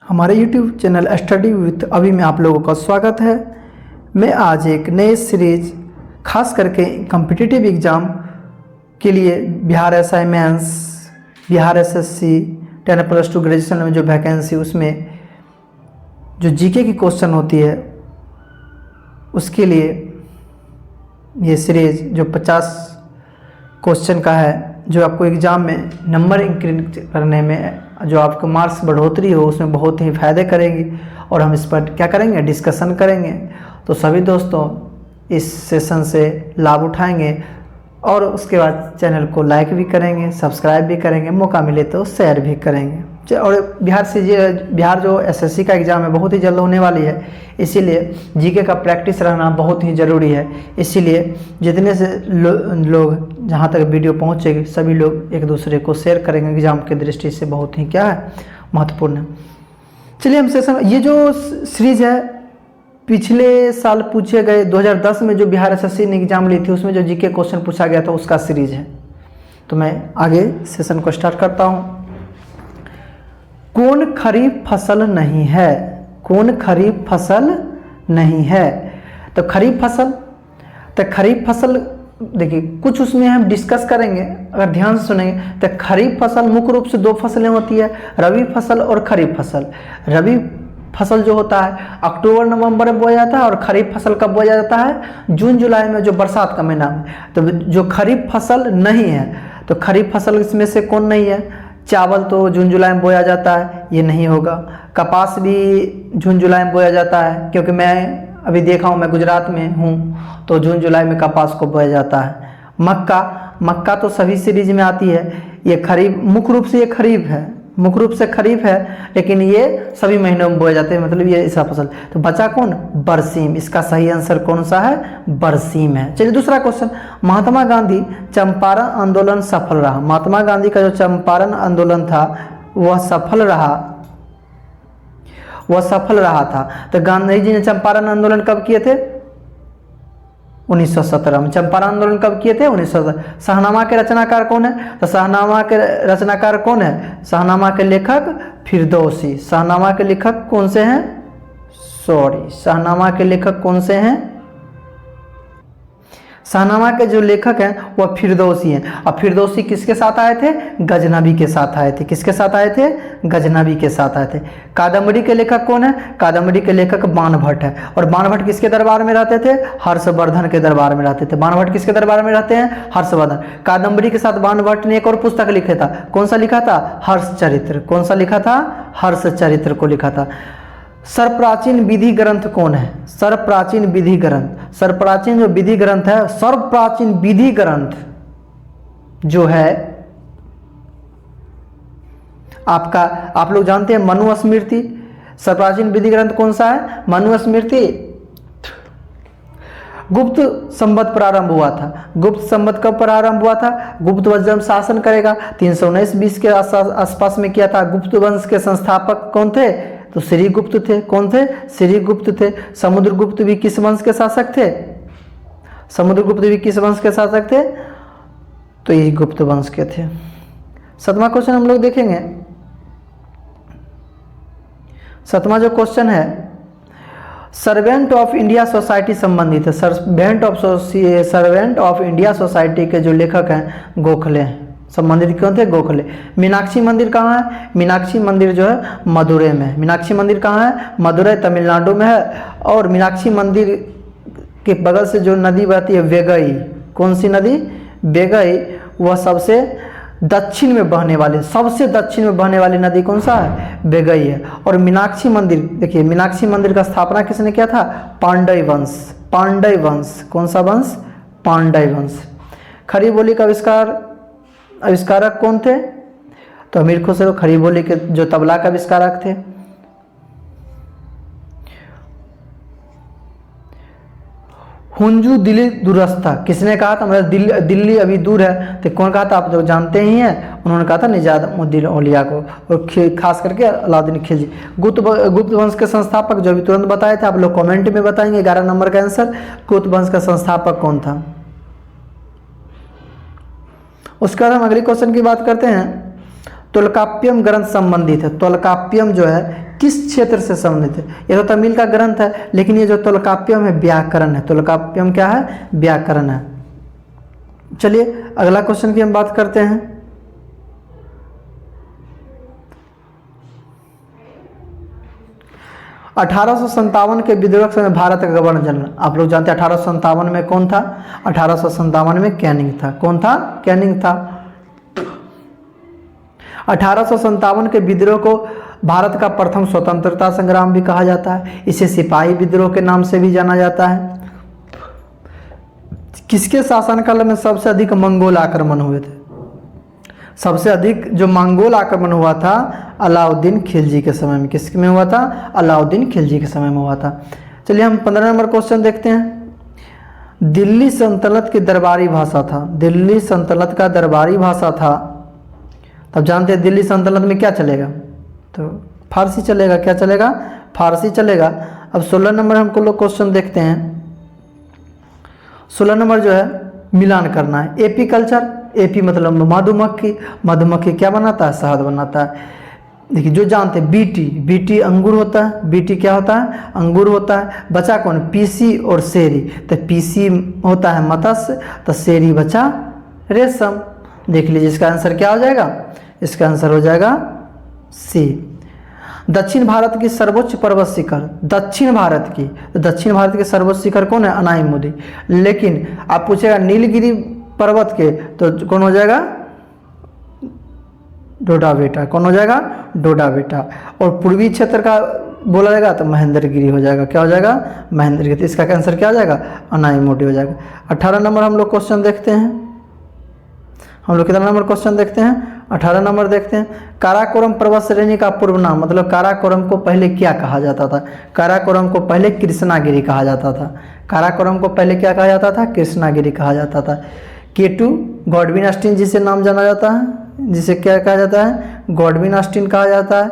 हमारे YouTube channel study with अभी में आप लोगों का स्वागत है। मैं आज एक नए सीरीज खास करके कॉम्पिटिटिव एग्ज़ाम के लिए Bihar SI mains, Bihar SSC 10+2 graduation में जो वैकेंसी उसमें जो जीके की क्वेश्चन होती है उसके लिए ये सीरीज जो 50 क्वेश्चन का है, जो आपको एग्ज़ाम में नंबर इंक्रीज करने में, जो आपको मार्क्स बढ़ोतरी हो उसमें बहुत ही फ़ायदे करेंगी। और हम इस पर क्या करेंगे, डिस्कशन करेंगे। तो सभी दोस्तों इस सेशन से लाभ उठाएंगे और उसके बाद चैनल को लाइक भी करेंगे, सब्सक्राइब भी करेंगे, मौका मिले तो शेयर भी करेंगे। और बिहार जो एसएससी का एग्ज़ाम है बहुत ही जल्द होने वाली है, इसीलिए जीके का प्रैक्टिस रहना बहुत ही ज़रूरी है। इसीलिए जितने से लोग जहाँ तक वीडियो पहुँचेगी सभी लोग एक दूसरे को शेयर करेंगे, एग्ज़ाम की दृष्टि से बहुत ही क्या है, महत्वपूर्ण है। चलिए हम सेशन, ये जो सीरीज है पिछले साल पूछे गए 2010 में जो बिहार एसएससी ने एग्ज़ाम ली थी उसमें जो जीके क्वेश्चन पूछा गया था उसका सीरीज है। तो मैं आगे सेशन को स्टार्ट करता हूँ। कौन खरीफ फसल नहीं है? कौन खरीफ फसल नहीं है? तो खरीफ फसल देखिए कुछ उसमें हम डिस्कस करेंगे, अगर ध्यान से सुनेंगे तो खरीफ फसल मुख्य रूप से दो फसलें होती है, रबी फसल और खरीफ फसल। रबी फसल जो होता है अक्टूबर नवंबर में बोया जाता है और खरीफ फसल कब बोया जाता है? जून जुलाई में, जो बरसात का महीना में। तो जो खरीफ फसल नहीं है, तो खरीफ फसल इसमें से कौन नहीं है? चावल तो जून जुलाई में बोया जाता है, ये नहीं होगा। कपास भी जून जुलाई में बोया जाता है, क्योंकि मैं अभी देखा हूँ, मैं गुजरात में हूँ तो जून जुलाई में कपास को बोया जाता है। मक्का तो सभी सीरीज में आती है। ये खरीफ, मुख्य रूप से ये खरीफ है, मुख्य रूप से खरीफ है, लेकिन ये सभी महीनों में बोए जाते हैं, मतलब ये ऐसा फसल। तो बचा कौन? बरसीम। इसका सही आंसर कौन सा है? बरसीम है। चलिए दूसरा क्वेश्चन, महात्मा गांधी चंपारण आंदोलन सफल रहा। महात्मा गांधी का जो चंपारण आंदोलन था वह सफल रहा था। तो गांधी जी ने चंपारण आंदोलन कब किए थे? 1917 में। चंपारण आंदोलन कब किए थे? 1917। शाहनामा के रचनाकार कौन है? तो शाहनामा के रचनाकार कौन है? शाहनामा के लेखक फिरदौसी। शाहनामा के लेखक कौन से हैं? शाहनामा के लेखक कौन से हैं? शाहनामा के जो लेखक हैं वह फिरदौसी हैं। अब फिरदौसी किसके साथ आए थे? गजनबी के साथ आए थे। किसके साथ आए थे? गजनबी के साथ आए थे। कादम्बरी के लेखक कौन है? कादम्बरी के लेखक बाणभट्ट है। और बाणभट्ट किसके दरबार में रहते थे? हर्षवर्धन के दरबार में रहते थे। बाणभट्ट किसके दरबार में रहते हैं? हर्षवर्धन। कादम्बरी के साथ बाणभट्ट ने एक और पुस्तक लिखा था, कौन सा लिखा था? हर्षचरित्र। कौन सा लिखा था? हर्षचरित्र को लिखा था। सर्वप्राचीन विधि ग्रंथ कौन है? सर्वप्राचीन विधि ग्रंथ, सर्वप्राचीन जो विधि ग्रंथ है, सर्वप्राचीन विधि ग्रंथ जो है आपका, आप लोग जानते हैं मनुस्मृति। सर्वप्राचीन विधि ग्रंथ कौन सा है? मनुस्मृति। गुप्त संवत प्रारंभ हुआ था। गुप्त संवत कब प्रारंभ हुआ था? गुप्त वंश जब शासन करेगा 319-20 के आसपास में किया था। गुप्त वंश के संस्थापक कौन थे? तो श्रीगुप्त थे। कौन थे? श्रीगुप्त थे। समुद्रगुप्त भी किस वंश के शासक थे? समुद्रगुप्त भी किस वंश के शासक थे? तो यही गुप्त वंश के थे। 7वां क्वेश्चन हम लोग देखेंगे। 7वां जो क्वेश्चन है सर्वेंट ऑफ इंडिया सोसाइटी संबंधित है। सर्वेंट ऑफ इंडिया सोसाइटी के जो लेखक हैं गोखले हैं। संबंधित क्यों थे? गोखले। मीनाक्षी मंदिर कहाँ है? मीनाक्षी मंदिर जो है मदुरै में। मीनाक्षी मंदिर कहाँ है? मदुरै तमिलनाडु में है। और मीनाक्षी मंदिर के बगल से जो नदी बहती है वेगई, कौन सी नदी? वेगई। वह सबसे दक्षिण में बहने वाली नदी कौन सा है? वेगई है। और मीनाक्षी मंदिर, देखिए मीनाक्षी मंदिर का स्थापना किसने किया था? पांड्य वंश। कौन सा वंश? पांड्य वंश। खड़ी बोली का आविष्कारक कौन थे? तो अमीर खुसरो खड़ी बोली के जो तबला का आविष्कारक थे। हुंजू दिल्ली दुरस्ता किसने कहा था? मतलब दिल्ली अभी दूर है, तो कौन कहा था? आप लोग जानते ही हैं, उन्होंने कहा था निजामुद्दीन औलिया को, और खास करके अलाउद्दीन खिलजी। गुप्त वंश के संस्थापक जो अभी तुरंत बताए थे, आप लोग कमेंट में बताएंगे 11 नंबर का आंसर। गुप्त वंश का संस्थापक कौन था? उसके बाद हम अगले क्वेश्चन की बात करते हैं। तोलकाप्पियम ग्रंथ संबंधित है। तोलकाप्पियम जो है किस क्षेत्र से संबंधित है? ये तो तमिल का ग्रंथ है, लेकिन ये जो तोलकाप्पियम है व्याकरण है। तोलकाप्पियम क्या है? व्याकरण है। चलिए अगला क्वेश्चन की हम बात करते हैं। अठारह के विद्रोह के समय भारत का गवर्नर जनरल, आप लोग जानते हैं 1857 में कौन था? 1857 में कैनिंग था। कौन था? कैनिंग था। 1857 के विद्रोह को भारत का प्रथम स्वतंत्रता संग्राम भी कहा जाता है। इसे सिपाही विद्रोह के नाम से भी जाना जाता है। किसके शासनकाल में सबसे अधिक मंगोल आक्रमण हुए थे? सबसे अधिक जो मंगोल आक्रमण हुआ था अलाउद्दीन खिलजी के समय में। किसके में हुआ था? अलाउद्दीन खिलजी के समय में हुआ था। चलिए हम 15 नंबर क्वेश्चन देखते हैं। दिल्ली सल्तनत की दरबारी भाषा था। दिल्ली सल्तनत का दरबारी भाषा था। तब जानते हैं दिल्ली सल्तनत में क्या चलेगा? तो फारसी चलेगा। क्या चलेगा? फारसी चलेगा। अब 16 नंबर हमको लोग क्वेश्चन देखते हैं। 16 नंबर जो है मिलान करना है। एपी कल्चर, एपी मतलब मधुमक्खी। मधुमक्खी क्या बनाता है? शहद बनाता है। देखिए जो जानते हैं बीटी, बीटी अंगूर होता है। बीटी क्या होता है? अंगूर होता है। बचा कौन? पीसी और शेरी। तो पीसी होता है मत्स्य, तो शेरी बचा रेशम। देख लीजिए इसका आंसर क्या हो जाएगा? इसका आंसर हो जाएगा सी। दक्षिण भारत की सर्वोच्च पर्वत शिखर, दक्षिण भारत की, तो दक्षिण भारत के सर्वोच्च शिखर कौन है? अनाईमुदी। लेकिन आप पूछेगा नीलगिरी पर्वत के, तो कौन हो जाएगा? डोडा बेटा। कौन हो जाएगा? डोडा बेटा। और पूर्वी क्षेत्र का बोला जाएगा तो महेंद्रगिरी हो जाएगा। क्या हो जाएगा? महेंद्रगिरी। तो इसका आंसर क्या हो जाएगा? अनाईमुदी हो जाएगा। 18 नंबर हम लोग क्वेश्चन देखते हैं। हम लोग कितना नंबर क्वेश्चन देखते हैं? 18 नंबर देखते हैं। काराकोरम पर्वत श्रेणी का पूर्व नाम, मतलब काराकोरम को पहले क्या कहा जाता था? काराकोरम को पहले कृष्णागिरी कहा जाता था। काराकोरम को पहले क्या कहा जाता था? कृष्णागिरी कहा जाता था। K2 गॉडविन ऑस्टिन जिसे नाम जाना जाता है, जिसे क्या कहा जाता है? गॉडविन ऑस्टिन कहा जाता है।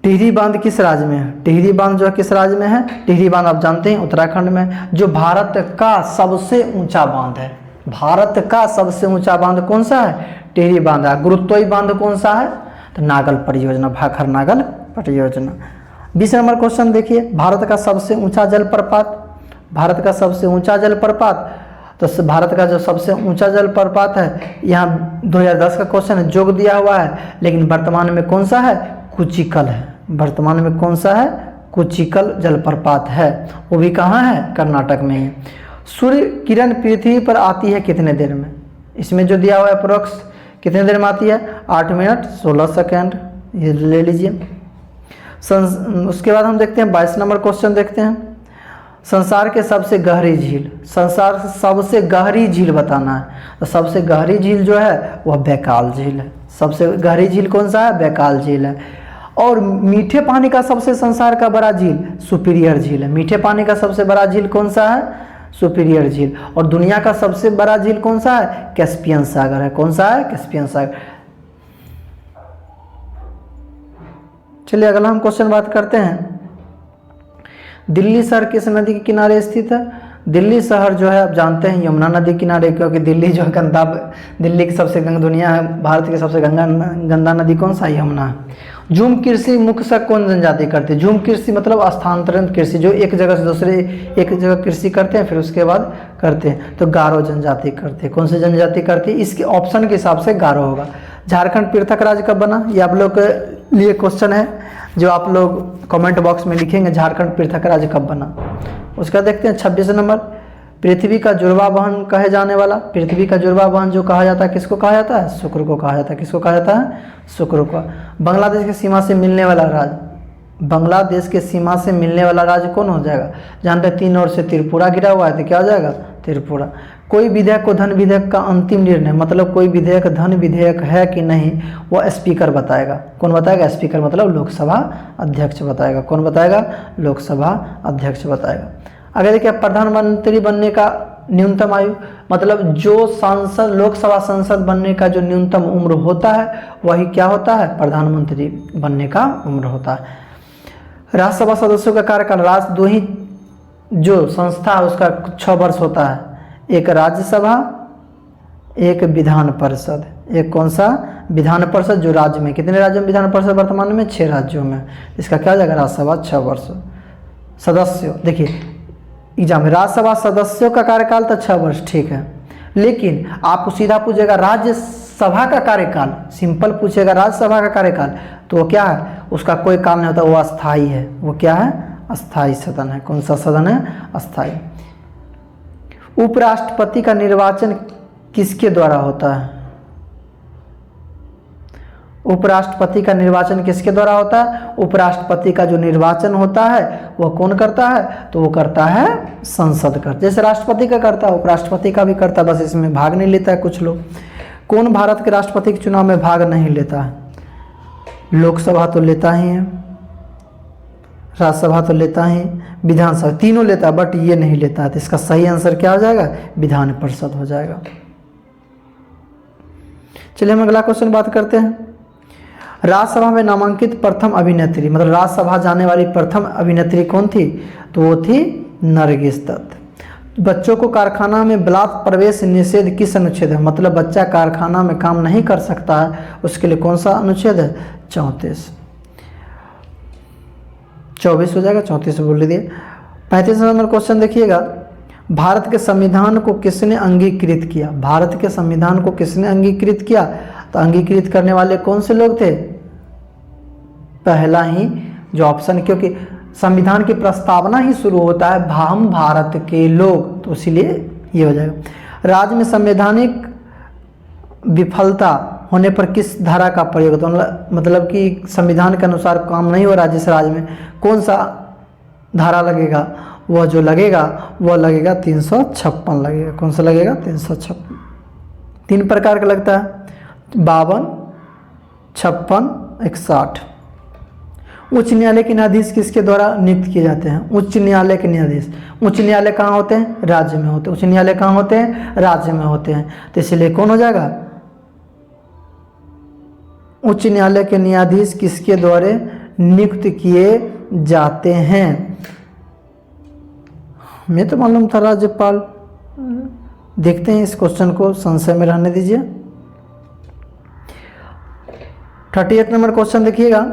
टिहरी बांध किस राज्य में है? टिहरी बांध जो है किस राज्य में है? टिहरी बांध आप जानते हैं उत्तराखंड में। जो भारत का सबसे ऊंचा बांध है, भारत का सबसे ऊंचा बांध कौन सा है? टिहरी बांध है। गुरुत्तोय बांध कौन सा है? तो नागल परियोजना, भाखर नागल परियोजना। 20 नंबर क्वेश्चन देखिए। भारत का सबसे ऊंचा जलप्रपात, भारत का सबसे ऊंचा जलप्रपात, तो भारत का जो सबसे ऊंचा जलप्रपात है, यहाँ 2010 का क्वेश्चन है, जोग दिया हुआ है, लेकिन वर्तमान में कौन सा है? कुचिकल है। वर्तमान में कौन सा है? कुचिकल जलप्रपात है। वो भी कहाँ है? कर्नाटक में है। सूर्य किरण पृथ्वी पर आती है कितने देर में? इसमें जो दिया हुआ है अप्रोक्स कितने देर में आती है? 8 मिनट 16 सेकेंड। ये ले लीजिए। उसके बाद हम देखते हैं 22 नंबर क्वेश्चन देखते हैं। संसार के सबसे गहरी झील, संसार से सबसे गहरी झील बताना है। तो सबसे गहरी झील जो है वह बैकाल झील है। सबसे गहरी झील कौन सा है? बैकाल झील है। और मीठे पानी का सबसे संसार का बड़ा झील सुपीरियर झील है। मीठे पानी का सबसे बड़ा झील कौन सा है? सुपीरियर झील। और दुनिया का सबसे बड़ा झील कौन सा है? कैस्पियन सागर है। कौन सा है? कैस्पियन सागर। चलिए अगला हम क्वेश्चन बात करते हैं। दिल्ली शहर किस नदी के किनारे स्थित है? दिल्ली शहर जो है आप जानते हैं यमुना नदी किनारे, क्योंकि दिल्ली जो है गंदा, दिल्ली की सबसे दुनिया है भारत की सबसे गंदा नदी कौन सा? यमुना है। झूम कृषि मुख्य कौन जनजाति करते हैं? झूम कृषि मतलब स्थानांतरण कृषि, जो एक जगह से दूसरे एक जगह कृषि करते हैं फिर उसके बाद करते हैं, तो गारो जनजाति करते हैं। कौन सी जनजाति करती है? इसके ऑप्शन के हिसाब से गारो होगा। झारखंड पृथक राज्य कब बना? ये आप लोग के लिए क्वेश्चन है, जो आप लोग कमेंट बॉक्स में लिखेंगे झारखंड पृथक राज्य कब बना। उसका देखते हैं 26 नंबर। पृथ्वी का जुड़वा बहन कहे जाने वाला, पृथ्वी का जुड़वा बहन जो कहा जाता है किसको कहा जाता है? शुक्र को कहा जाता है। किसको कहा जाता है? शुक्र को। बांग्लादेश की सीमा से मिलने वाला राज्य, बांग्लादेश के सीमा से मिलने वाला राज्य कौन हो जाएगा? जानते हैं 3 ओर से त्रिपुरा घिरा हुआ है, तो क्या हो जाएगा? त्रिपुरा। कोई विधेयक को धन विधेयक का अंतिम निर्णय, मतलब कोई विधेयक धन विधेयक है कि नहीं, वो स्पीकर बताएगा। कौन बताएगा? स्पीकर मतलब लोकसभा अध्यक्ष बताएगा। कौन बताएगा? लोकसभा अध्यक्ष बताएगा। अगर देखिए प्रधानमंत्री बनने का न्यूनतम आयु, मतलब जो सांसद, लोकसभा सांसद बनने का जो न्यूनतम उम्र होता है वही क्या होता है? प्रधानमंत्री बनने का उम्र होता है। राज्यसभा सदस्यों का कार्यकाल, राजद्रोही जो संस्था है उसका 6 वर्ष होता है। एक राज्यसभा, एक विधान परिषद। एक कौन सा? विधान परिषद जो राज्य में, कितने राज्यों में विधान परिषद वर्तमान में? 6 राज्यों में। इसका क्या हो जाएगा? राज्यसभा 6 वर्ष। सदस्यों, देखिए एग्जाम में राज्यसभा सदस्यों का कार्यकाल तो 6 वर्ष, ठीक है, लेकिन आपको सीधा पूछेगा राज्यसभा का कार्यकाल, सिंपल पूछेगा राज्यसभा का कार्यकाल, तो वो क्या है? उसका कोई काम नहीं होता, वो अस्थाई है। वो क्या है? अस्थाई सदन है। कौन सा सदन है? अस्थाई। उपराष्ट्रपति का निर्वाचन किसके द्वारा होता है? उपराष्ट्रपति का निर्वाचन किसके द्वारा होता है? उपराष्ट्रपति का जो निर्वाचन होता है वह कौन करता है? तो वो करता है संसद का। जैसे राष्ट्रपति का करता है उपराष्ट्रपति का भी करता है, बस इसमें भाग नहीं लेता है कुछ लोग। कौन भारत के राष्ट्रपति के चुनाव में भाग नहीं लेता है? लोकसभा तो लेता ही है, राज्यसभा तो लेता ही, विधानसभा, तीनों लेता है, बट ये नहीं लेता है। तो इसका सही आंसर क्या हो जाएगा? विधान परिषद हो जाएगा। चलिए हम अगला क्वेश्चन बात करते हैं। राज्यसभा में नामांकित प्रथम अभिनेत्री, मतलब राज्यसभा जाने वाली प्रथम अभिनेत्री कौन थी? तो वो थी नरगिस दत्त। बच्चों को कारखाना में बलात् प्रवेश निषेध किस अनुच्छेद है? मतलब बच्चा कारखाना में काम नहीं कर सकता है, उसके लिए कौन सा अनुच्छेद है? 34। 24 हो जाएगा, 34 बोल दीजिए। 35 नंबर क्वेश्चन देखिएगा। भारत के संविधान को किसने अंगीकृत किया? भारत के संविधान को किसने अंगीकृत किया? तो अंगीकृत करने वाले कौन से लोग थे? पहला ही जो ऑप्शन, क्योंकि संविधान की प्रस्तावना ही शुरू होता है हम भारत के लोग, तो इसीलिए ये हो जाएगा। राज्य में संवैधानिक विफलता होने पर किस धारा का प्रयोग होता है? मतलब कि संविधान के अनुसार काम नहीं हो रहा जिस राज्य में, कौन सा धारा लगेगा? वह जो लगेगा वह लगेगा 356 लगेगा। कौन सा लगेगा? 356। 3 प्रकार का लगता है, 52, 56, 61। उच्च न्यायालय के न्यायाधीश किसके द्वारा नियुक्त किए जाते हैं? उच्च न्यायालय के न्यायाधीश। उच्च न्यायालय कहाँ होते हैं? राज्य में होते हैं। उच्च न्यायालय कहाँ होते हैं? राज्य में होते हैं। तो इसलिए कौन हो जाएगा? उच्च न्यायालय के न्यायाधीश किसके द्वारा नियुक्त किए जाते हैं? मैं तो मालूम था राज्यपाल। देखते हैं इस क्वेश्चन को, संशय में रहने दीजिए। 38 नंबर क्वेश्चन देखिएगा।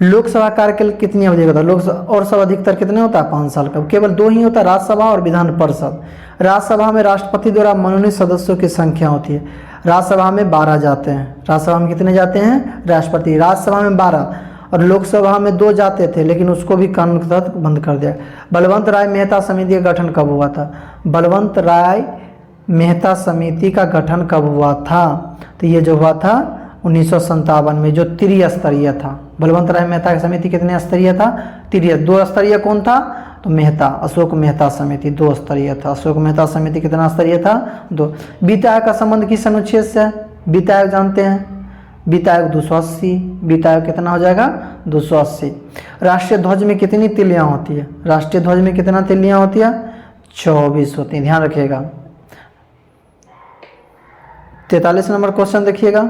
लोकसभा कार्यकाल कितनी अवधि का होता है? लोकसभा और सब अधिकतर कितने होता है? 5 साल का। केवल 2 ही होता है, राज्यसभा और विधान परिषद। राज्यसभा में राष्ट्रपति द्वारा मनोनीत सदस्यों की संख्या होती है। राज्यसभा में 12 जाते हैं। राज्यसभा में कितने जाते हैं? राष्ट्रपति। राज्यसभा में 12 और लोकसभा में 2 जाते थे, लेकिन उसको भी कानून के तहत बंद कर दिया। बलवंत राय मेहता समिति का गठन कब हुआ था? बलवंत राय मेहता समिति का गठन कब हुआ था? तो ये जो हुआ था 1957 में, जो त्रिस्तरीय था। बलवंत राय मेहता की समिति कितने स्तरीय था? 3। 2 स्तरीय कौन था? तो मेहता, अशोक मेहता समिति 2 स्तरीय था। अशोक मेहता समिति कितना स्तरीय था? 2। वित्त आयोग का संबंध किस अनुच्छेद से है? वित्त आयोग जानते हैं, वित्त आयोग 280। वित्त आयोग कितना हो जाएगा? 280। राष्ट्रीय ध्वज में कितनी तिलियां होती है? राष्ट्रीय ध्वज में कितना तिलियां होती है? 24 होती है, ध्यान रखिएगा। 43 नंबर क्वेश्चन देखिएगा।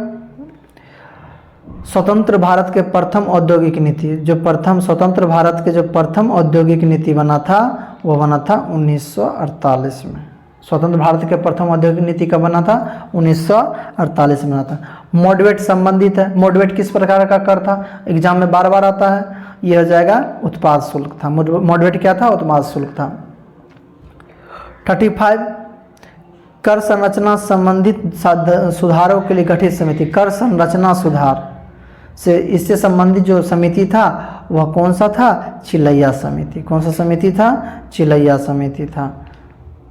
स्वतंत्र भारत के प्रथम औद्योगिक नीति, जो प्रथम स्वतंत्र भारत के जो प्रथम औद्योगिक नीति बना था वो बना था 1948 में। स्वतंत्र भारत के प्रथम औद्योगिक नीति कब बना था? 1948 में बना था। मॉडवेट संबंधित है। मॉडवेट किस प्रकार का कर था? एग्जाम में बार बार आता है। यह हो जाएगा उत्पाद शुल्क था। मॉडवेट क्या था? उत्पाद शुल्क था। 35 कर संरचना संबंधित सुधारों के लिए गठित समिति। कर संरचना सुधार से इससे संबंधित जो समिति था वह कौन सा था? चिलैया समिति। कौन सा समिति था? चिलैया समिति था।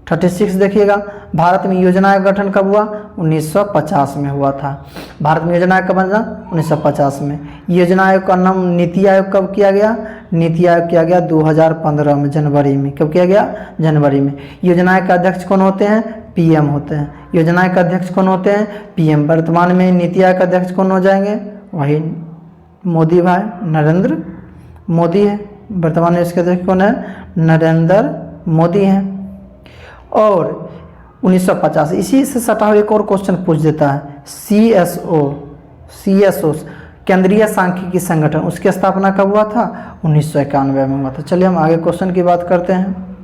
36 देखिएगा। भारत में योजना आयोग गठन कब हुआ? 1950 में हुआ था। भारत में योजना आयोग कब बना? 1950 में। योजना आयोग का नाम नीति आयोग कब किया गया? नीति आयोग किया गया 2015 में, जनवरी में। कब किया गया? जनवरी में। योजना आयोग के अध्यक्ष कौन होते हैं? पीएम होते हैं। योजना आयोग के अध्यक्ष कौन होते हैं? पीएम। वर्तमान में नीति आयोग के अध्यक्ष कौन हो जाएंगे? वही मोदी भाई, नरेंद्र मोदी है। वर्तमान में इसके अध्यक्ष कौन है? नरेंद्र मोदी हैं। और 1950 इसी से सटा हुआ एक और क्वेश्चन पूछ देता है। सीएसओ केंद्रीय सांख्यिकी संगठन, उसकी स्थापना कब हुआ था? 1991 में हुआ था। चलिए हम आगे क्वेश्चन की बात करते हैं।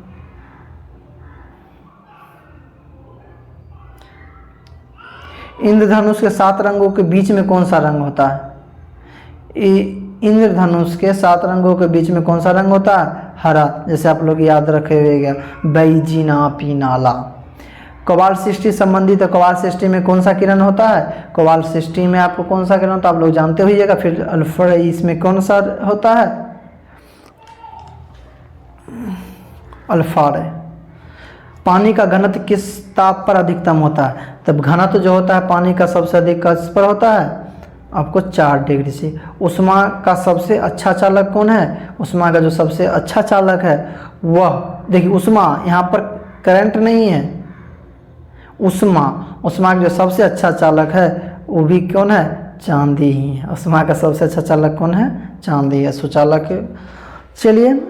इंद्रधनुष के 7 रंगों के बीच में कौन सा रंग होता है? इंद्रधनुष के 7 रंगों के बीच में कौन सा रंग होता है? हरा। जैसे आप लोग याद रखे हुए गया बैजीना पीनाला। कवाल सृष्टि संबंधित है, कवाल सृष्टि में कौन सा किरण होता है? कवाल सृष्टि में आपको कौन सा किरण होता है आप लोग जानते होइएगा। फिर अल्फा इसमें कौन सा होता है? अल्फा रे। पानी का घनत्व किस ताप पर अधिकतम होता है? तब घनत्व जो होता है पानी का सबसे अधिक किस पर होता है? आपको 4 डिग्री से। उष्मा का सबसे अच्छा चालक कौन है? उष्मा का जो सबसे अच्छा चालक है वह, देखिए उष्मा यहाँ पर करंट नहीं है, उष्मा का जो सबसे अच्छा चालक है वो भी कौन है? चांदी ही है। उष्मा का सबसे अच्छा चालक कौन है? चांदी है, सुचालक। चलिए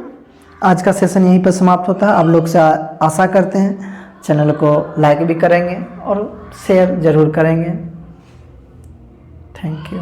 आज का सेशन यहीं पर समाप्त होता है। आप लोग से आशा करते हैं चैनल को लाइक भी करेंगे और शेयर ज़रूर करेंगे। Thank you.